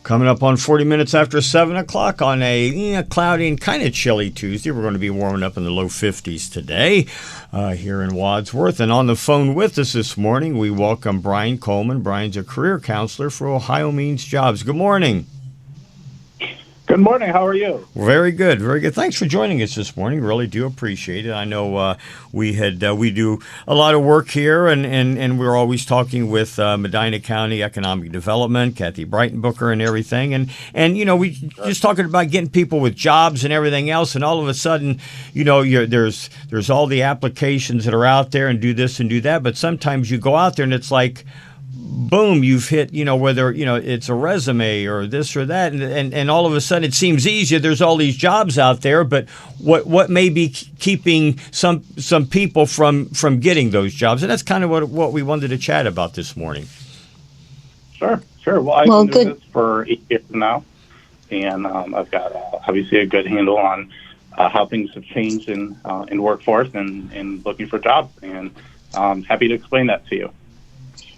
Coming up on 40 minutes after 7 o'clock on a cloudy and kind of chilly Tuesday. We're going to be warming up in the low 50s today here in Wadsworth. And on the phone with us this morning, we welcome Brian Coleman. Brian's a career counselor for Ohio Means Jobs. Good morning. Good morning. How are you? Very good. Very good. Thanks for joining us this morning. Really do appreciate it. I know we do a lot of work here, and we're always talking with Medina County Economic Development, Kathy Breitenbucher and everything. And we just talking about getting people with jobs and everything else, and all of a sudden, there's all the applications that are out there and do this and do that, but sometimes you go out there and it's like, boom, you've hit, whether, it's a resume or this or that. And all of a sudden it seems easier. There's all these jobs out there, but what may be keeping some people from getting those jobs? And that's kind of what we wanted to chat about this morning. Sure. Well, I've been doing this for 8 years now, and I've got obviously a good handle on how things have changed in workforce and looking for jobs. And I'm happy to explain that to you.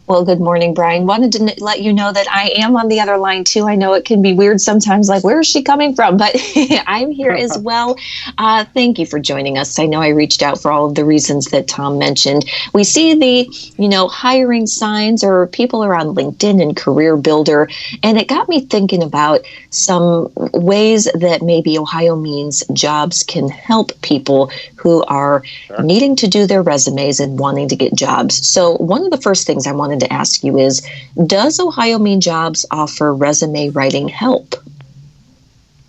Well, good morning, Brian. Wanted to let you know that I am on the other line, too. I know it can be weird sometimes, like, where is she coming from? But I'm here as well. Thank you for joining us. I know I reached out for all of the reasons that Tom mentioned. We see the, hiring signs or people are on LinkedIn and Career Builder, and it got me thinking about some ways that maybe Ohio Means Jobs can help people who are needing to do their resumes and wanting to get jobs. So one of the first things I wanted to ask you is, does Ohio Means Jobs offer resume writing help?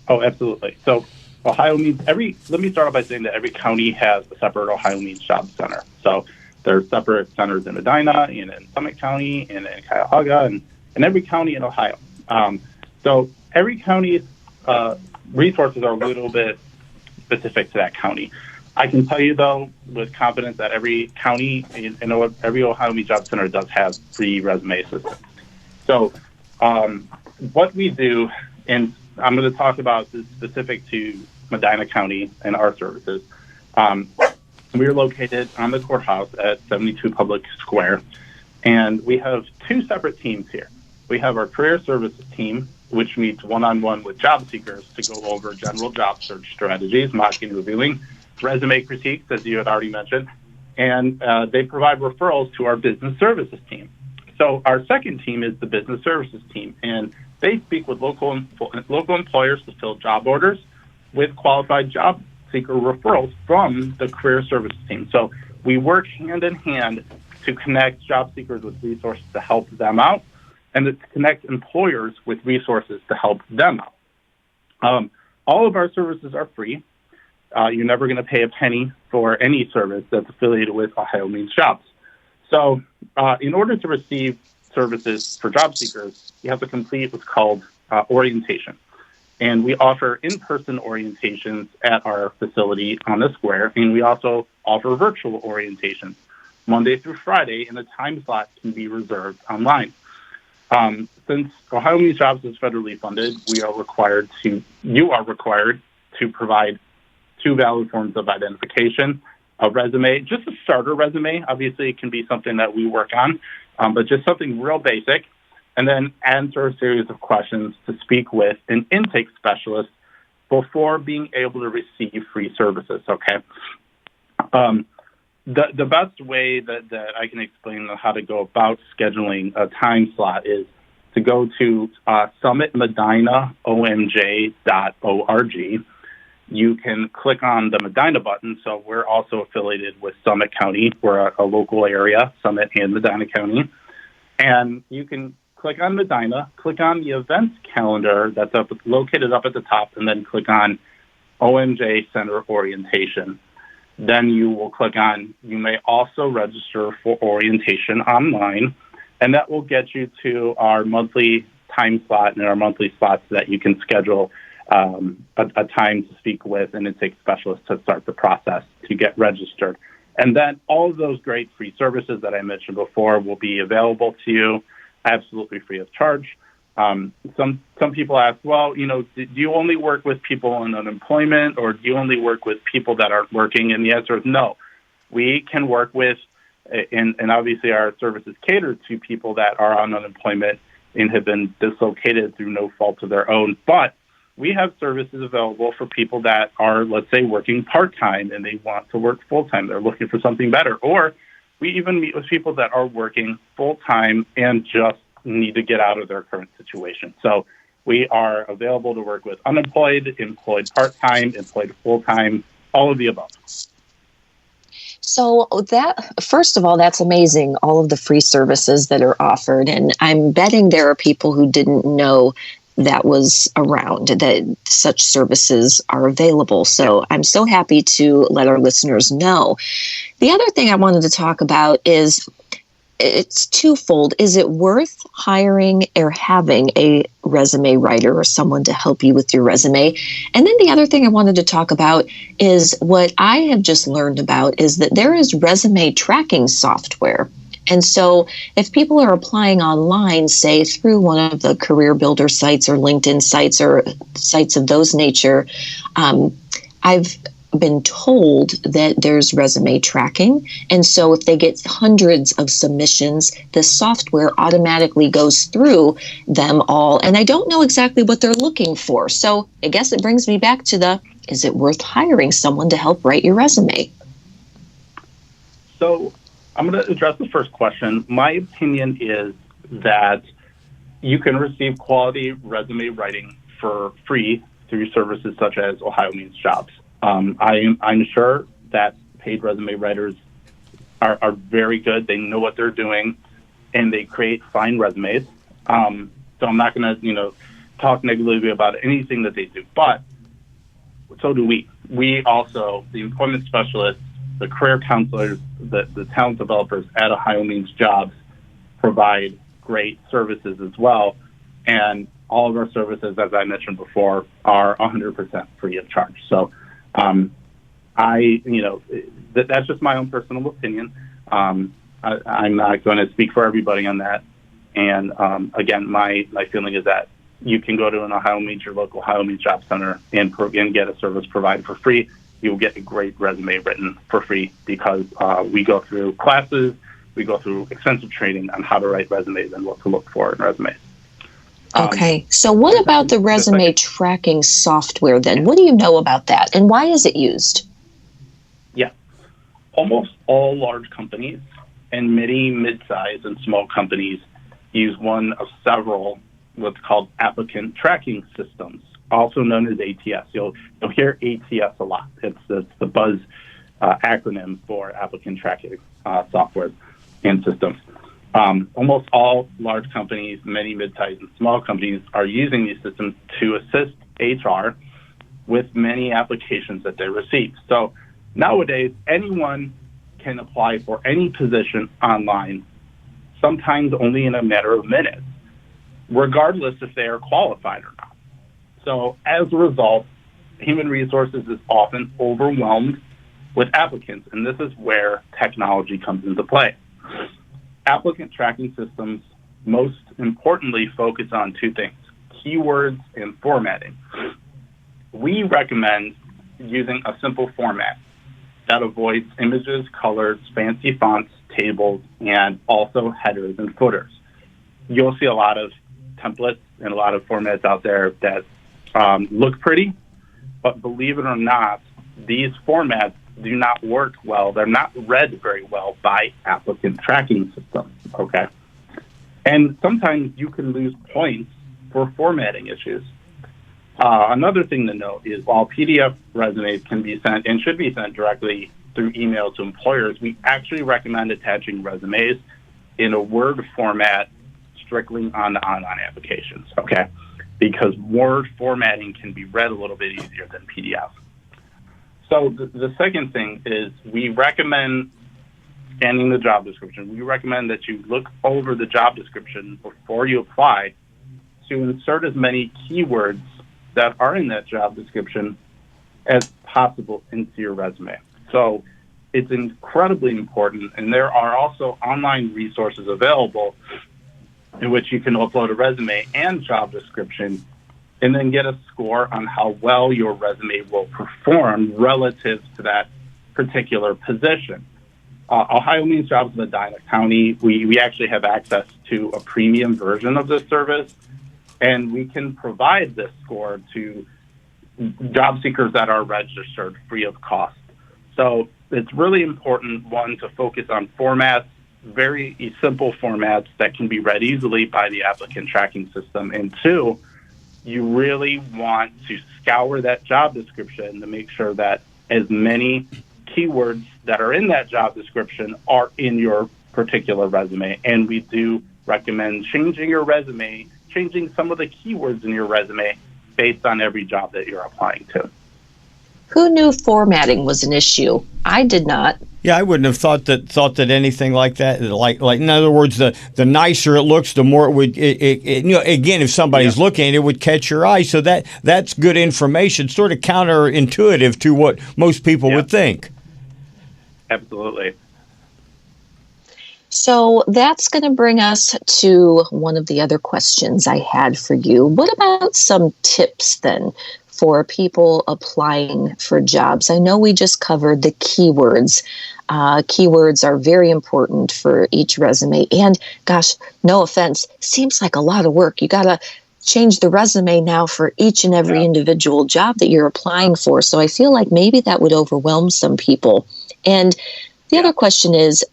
Oh, absolutely. So Ohio Means, let me start off by saying that every county has a separate Ohio Means Jobs Center. So there's separate centers in Medina and in Summit County and in Cuyahoga and every county in Ohio. So every county's resources are a little bit specific to that county. I can tell you, though, with confidence that every county and every Ohio Means Job Center does have free resume systems. So what we do, and I'm going to talk about this specific to Medina County and our services. We're located on the courthouse at 72 Public Square, and we have two separate teams here. We have our career services team, which meets one-on-one with job seekers to go over general job search strategies, mocking, reviewing resume critiques, as you had already mentioned, and they provide referrals to our business services team. So our second team is the business services team, and they speak with local employers to fill job orders with qualified job seeker referrals from the career services team. So we work hand in hand to connect job seekers with resources to help them out, and to connect employers with resources to help them out. All of our services are free. You're never going to pay a penny for any service that's affiliated with Ohio Means Jobs. So in order to receive services for job seekers, you have to complete what's called orientation. And we offer in-person orientations at our facility on the square, and we also offer virtual orientations Monday through Friday, and the time slot can be reserved online. Since Ohio Means Jobs is federally funded, you are required to provide two valid forms of identification, a resume, just a starter resume. Obviously, it can be something that we work on, but just something real basic, and then answer a series of questions to speak with an intake specialist before being able to receive free services, okay? The best way that I can explain how to go about scheduling a time slot is to go to summitmedinaomj.org. You can click on the Medina button. So we're also affiliated with Summit County. We're a local area, Summit and Medina County. And you can click on Medina, click on the events calendar that's located up at the top, and then click on OMJ Center Orientation. Then you will click on, you may also register for orientation online, and that will get you to our monthly time slot and our monthly slots that you can schedule a time to speak with an intake specialist to start the process to get registered. And then all of those great free services that I mentioned before will be available to you absolutely free of charge. Some people ask, well, do you only work with people on unemployment, or do you only work with people that aren't working? And the answer is no. We can work with, and obviously our services cater to people that are on unemployment and have been dislocated through no fault of their own. But we have services available for people that are, let's say, working part-time and they want to work full-time. They're looking for something better. Or we even meet with people that are working full-time and just need to get out of their current situation. So we are available to work with unemployed, employed part-time, employed full-time, all of the above. So that, first of all, that's amazing, all of the free services that are offered. And I'm betting there are people who didn't know that was around, that such services are available. So I'm so happy to let our listeners know. The other thing I wanted to talk about is, it's twofold. Is it worth hiring or having a resume writer or someone to help you with your resume? And then the other thing I wanted to talk about is what I have just learned about is that there is resume tracking software. And so if people are applying online, say through one of the career builder sites or LinkedIn sites or sites of those nature, I've been told that there's resume tracking. And so if they get hundreds of submissions, the software automatically goes through them all. And I don't know exactly what they're looking for. So I guess it brings me back to is it worth hiring someone to help write your resume? So I'm going to address the first question. My opinion is that you can receive quality resume writing for free through services such as Ohio Means Jobs. I'm sure that paid resume writers are very good. They know what they're doing, and they create fine resumes. So I'm not going to, talk negatively about anything that they do. But so do we. We also, the employment specialists, the career counselors, the talent developers at Ohio Means Jobs provide great services as well. And all of our services, as I mentioned before, are 100% free of charge. So that's just my own personal opinion. I'm not going to speak for everybody on that. And again, my feeling is that you can go to an Ohio Means, your local Ohio Means Job Center, and get a service provided for free. You will get a great resume written for free because we go through classes, we go through extensive training on how to write resumes and what to look for in resumes. Okay. So what about the resume tracking software then? What do you know about that, and why is it used? Yeah. Almost all large companies and many mid-sized and small companies use one of several what's called applicant tracking systems, also known as ATS. You'll hear ATS a lot. It's the buzz acronym for applicant tracking software and systems. Almost all large companies, many mid-sized and small companies are using these systems to assist HR with many applications that they receive. So nowadays, anyone can apply for any position online, sometimes only in a matter of minutes, regardless if they are qualified or not. So as a result, human resources is often overwhelmed with applicants, and this is where technology comes into play. Applicant tracking systems most importantly focus on two things: keywords and formatting. We recommend using a simple format that avoids images, colors, fancy fonts, tables, and also headers and footers. You'll see a lot of templates and a lot of formats out there that look pretty, but believe it or not, these formats do not work well. They're not read very well by applicant tracking systems, okay? And sometimes you can lose points for formatting issues. Another thing to note is while PDF resumes can be sent and should be sent directly through email to employers, we actually recommend attaching resumes in a Word format strictly on the online applications, okay? Because Word formatting can be read a little bit easier than PDF. So the second thing is we recommend scanning the job description. We recommend that you look over the job description before you apply to insert as many keywords that are in that job description as possible into your resume. So it's incredibly important, and there are also online resources available in which you can upload a resume and job description and then get a score on how well your resume will perform relative to that particular position. Ohio Means Jobs in Medina County, we actually have access to a premium version of this service, and we can provide this score to job seekers that are registered free of cost. So it's really important, one, to focus on formats, very simple formats that can be read easily by the applicant tracking system. And two, you really want to scour that job description to make sure that as many keywords that are in that job description are in your particular resume. And we do recommend changing your resume, changing some of the keywords in your resume based on every job that you're applying to. Who knew formatting was an issue? I did not. Yeah, I wouldn't have thought that anything like that. Like in other words, the nicer it looks, the more it would. Again, if somebody's looking, it would catch your eye. So that's good information. Sort of counterintuitive to what most people would think. Absolutely. So that's going to bring us to one of the other questions I had for you. What about some tips then for people applying for jobs? I know we just covered the keywords. Keywords are very important for each resume. And gosh, no offense, seems like a lot of work. You got to change the resume now for each and every individual job that you're applying for. So I feel like maybe that would overwhelm some people. And the other question is,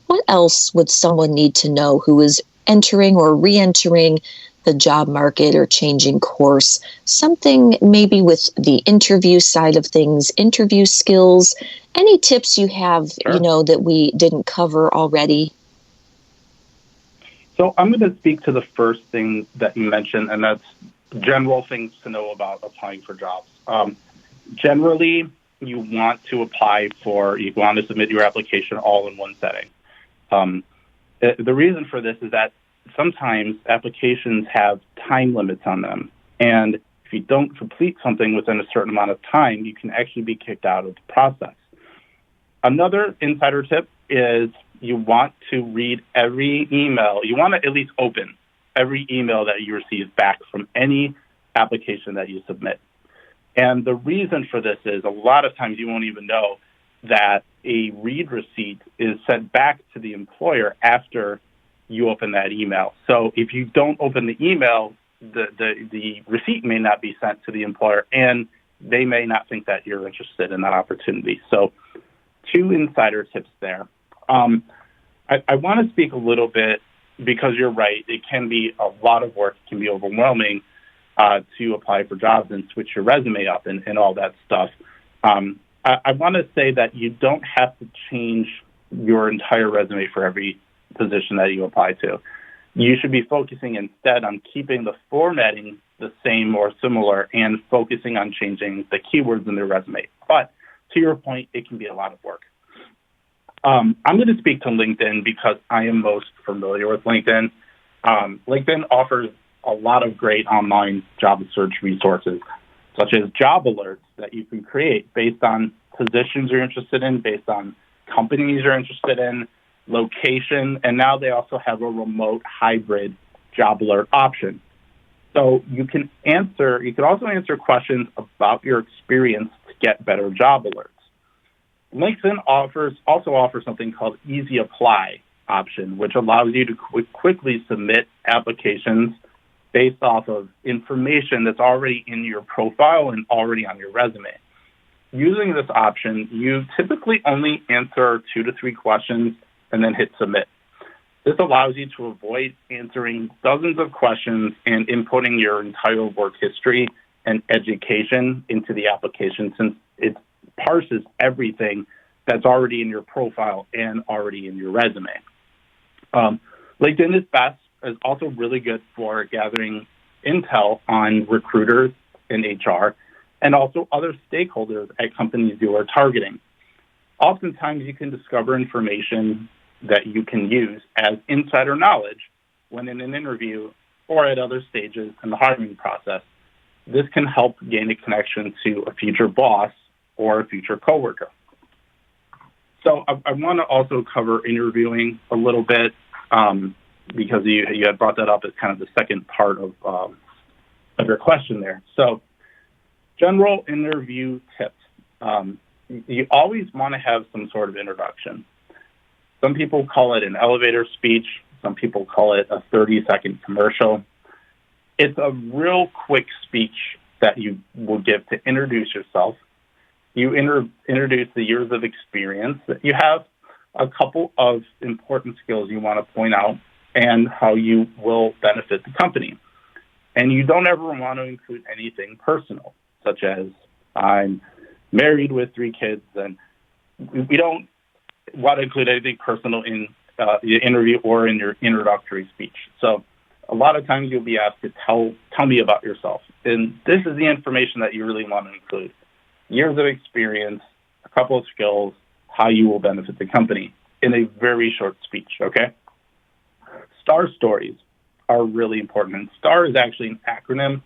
what else would someone need to know who is entering or re-entering the job market or changing course? Something maybe with the interview side of things, interview skills. Any tips you have, that we didn't cover already? So I'm going to speak to the first thing that you mentioned, and that's general things to know about applying for jobs. Generally, you want to submit your application all in one setting. The reason for this is that sometimes applications have time limits on them. And if you don't complete something within a certain amount of time, you can actually be kicked out of the process. Another insider tip is you want to read every email. You want to at least open every email that you receive back from any application that you submit. And the reason for this is a lot of times you won't even know that a read receipt is sent back to the employer after you open that email. So if you don't open the email, the receipt may not be sent to the employer, and they may not think that you're interested in that opportunity. So 2 insider tips there. I want to speak a little bit, because you're right, it can be a lot of work, it can be overwhelming to apply for jobs and switch your resume up and all that stuff. I want to say that you don't have to change your entire resume for every position that you apply to. You should be focusing instead on keeping the formatting the same or similar and focusing on changing the keywords in the resume. But to your point, it can be a lot of work. I'm going to speak to LinkedIn because I am most familiar with LinkedIn. LinkedIn offers a lot of great online job search resources, such as job alerts that you can create based on positions you're interested in, based on companies you're interested in, location, and now they also have a remote hybrid job alert option. So you can also answer questions about your experience to get better job alerts. LinkedIn also offers something called Easy Apply option, which allows you to quickly submit applications based off of information that's already in your profile and already on your resume. Using this option, you typically only answer 2 to 3 questions and then hit submit. This allows you to avoid answering dozens of questions and inputting your entire work history and education into the application, since it parses everything that's already in your profile and already in your resume. LinkedIn is also really good for gathering intel on recruiters in HR and also other stakeholders at companies you are targeting. Oftentimes, you can discover information that you can use as insider knowledge when in an interview or at other stages in the hiring process. This can help gain a connection to a future boss or a future coworker. So I want to also cover interviewing a little bit because you had brought that up as kind of the second part of your question there. So general interview tips. You always want to have some sort of introduction. Some people call it an elevator speech. Some people call it a 30-second commercial. It's a real quick speech that you will give to introduce yourself. You introduce the years of experience that you have, a couple of important skills you want to point out, and how you will benefit the company. And you don't ever want to include anything personal, such as I'm married with 3 kids, and we don't want to include anything personal in the interview or in your introductory speech. So a lot of times you'll be asked to tell me about yourself. And this is the information that you really want to include. Years of experience, a couple of skills, how you will benefit the company in a very short speech, okay? STAR stories are really important. And STAR is actually an acronym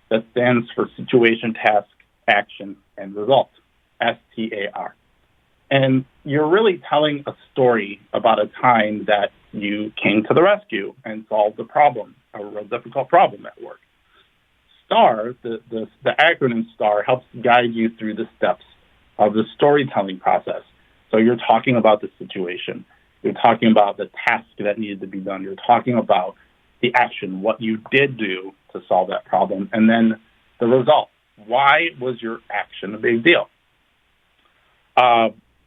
that stands for Situation, Task, Action, and Result, STAR. And you're really telling a story about a time that you came to the rescue and solved a problem, a real difficult problem at work. STAR, the acronym STAR, helps guide you through the steps of the storytelling process. So you're talking about the situation. You're talking about the task that needed to be done. You're talking about the action, what you did do to solve that problem, and then the result. Why was your action a big deal?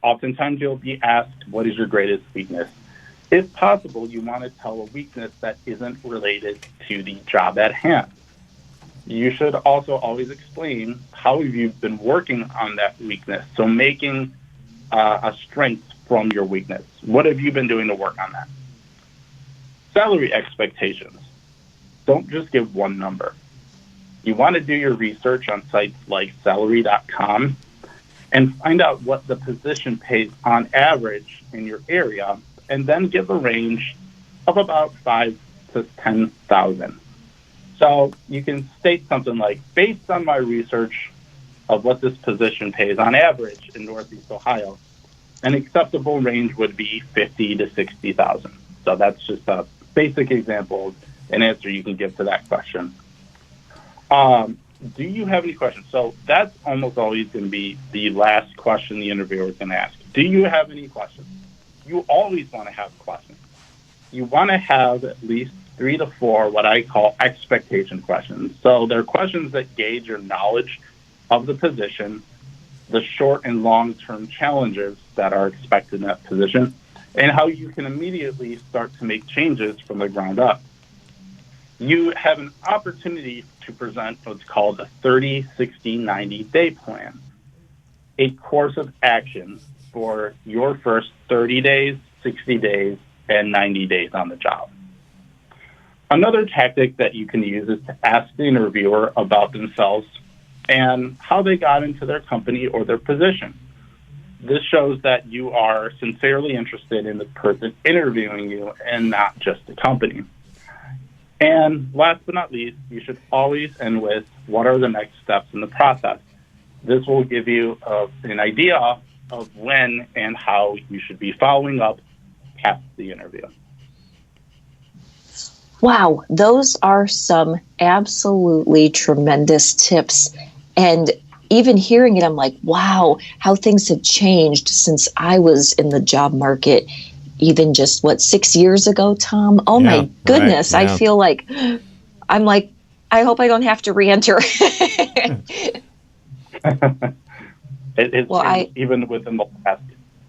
Oftentimes you'll be asked, what is your greatest weakness? If possible, you want to tell a weakness that isn't related to the job at hand. You should also always explain how you've been working on that weakness. So making a strength from your weakness. What have you been doing to work on that? Salary expectations. Don't just give one number. You want to do your research on sites like salary.com and find out what the position pays on average in your area, and then give a range of about 5 to 10,000. So you can state something like, based on my research of what this position pays on average in Northeast Ohio, an acceptable range would be 50 to 60,000. So that's just a basic example, an answer you can give to that question. Do you have any questions? So that's almost always going to be the last question the interviewer is going to ask. Do you have any questions? You always want to have questions. You want to have at least 3 to 4 what I call expectation questions. So they're questions that gauge your knowledge of the position, the short and long-term challenges that are expected in that position, and how you can immediately start to make changes from the ground up. You have an opportunity to present what's called a 30, 60, 90-day plan, a course of action for your first 30 days, 60 days, and 90 days on the job. Another tactic that you can use is to ask the interviewer about themselves and how they got into their company or their position. This shows that you are sincerely interested in the person interviewing you and not just the company. And last but not least, you should always end with, what are the next steps in the process? This will give you an idea of when and how you should be following up past the interview. Wow, those are some absolutely tremendous tips. And even hearing it, I'm like, wow, how things have changed since I was in the job market, even just, 6 years ago, Tom? Oh, yeah, my goodness. Right, yeah. I feel like, I hope I don't have to re-enter. Even within the last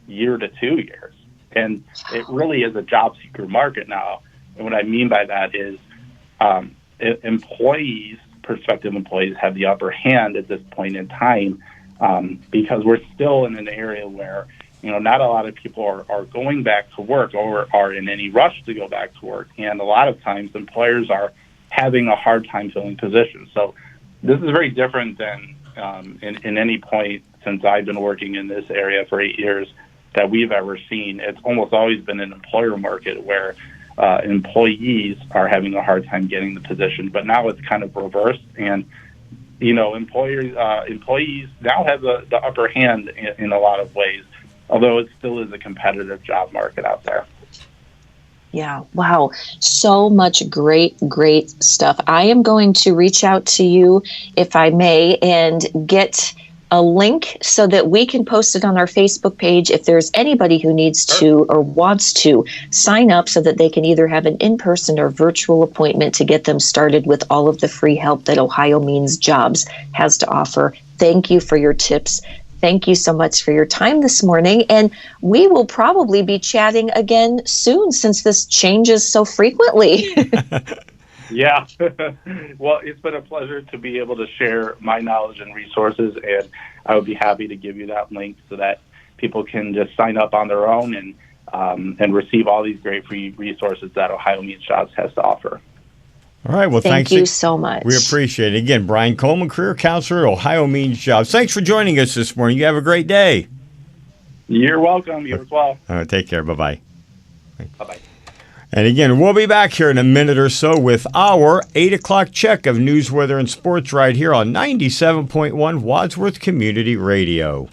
year to 2 years. And it really is a job seeker market now. And what I mean by that is prospective employees have the upper hand at this point in time because we're still in an area where, not a lot of people are going back to work or are in any rush to go back to work. And a lot of times employers are having a hard time filling positions. So this is very different than in any point since I've been working in this area for 8 years that we've ever seen. It's almost always been an employer market where employees are having a hard time getting the position, but now it's kind of reversed, and employees now have the upper hand in a lot of ways, although it still is a competitive job market out there. Yeah, wow, so much great stuff. I am going to reach out to you, if I may, and get a link so that we can post it on our Facebook page if there's anybody who needs to or wants to sign up so that they can either have an in-person or virtual appointment to get them started with all of the free help that Ohio Means Jobs has to offer. Thank you for your tips. Thank you so much for your time this morning. And we will probably be chatting again soon since this changes so frequently. Yeah. Well, it's been a pleasure to be able to share my knowledge and resources, and I would be happy to give you that link so that people can just sign up on their own and receive all these great free resources that Ohio Means Jobs has to offer. All right. Well, thank you so much. We appreciate it. Again, Brian Coleman, Career Counselor at Ohio Means Jobs. Thanks for joining us this morning. You have a great day. You're welcome. You as well. Take care. Bye-bye. Bye-bye. And again, we'll be back here in a minute or so with our 8 o'clock check of news, weather, and sports right here on 97.1 Wadsworth Community Radio.